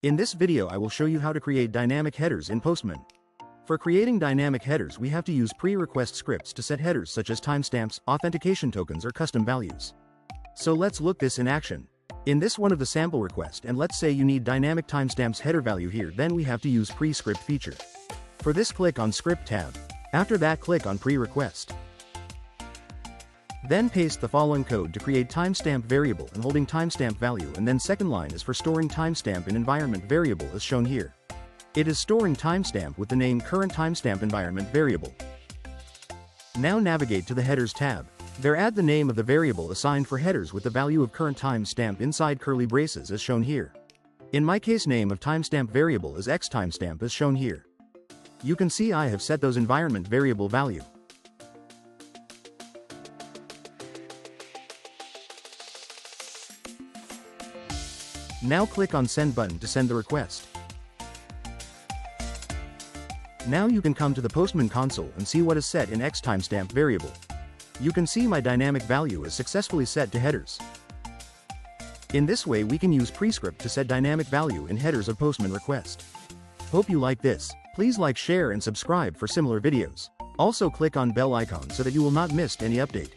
In this video I will show you how to create dynamic headers in Postman. For creating dynamic headers we have to use pre-request scripts to set headers such as timestamps, authentication tokens or custom values. So let's look this in action. In this one of the sample request, and let's say you need dynamic timestamps header value here, then we have to use Prescript feature. For this, click on Script tab. After that, click on Pre-request. Then paste the following code to create timestamp variable and holding timestamp value, and then second line is for storing timestamp in environment variable as shown here. It is storing timestamp with the name current timestamp environment variable. Now navigate to the headers tab. There add the name of the variable assigned for headers with the value of current timestamp inside curly braces as shown here. In my case, name of timestamp variable is x timestamp as shown here. You can see I have set those environment variable value. Now click on Send button to send the request. Now you can come to the Postman console and see what is set in x timestamp variable. You can see my dynamic value is successfully set to headers. In this way we can use Prescript to set dynamic value in headers of Postman request. Hope you like this. Please like, share and subscribe for similar videos. Also click on bell icon so that you will not miss any update.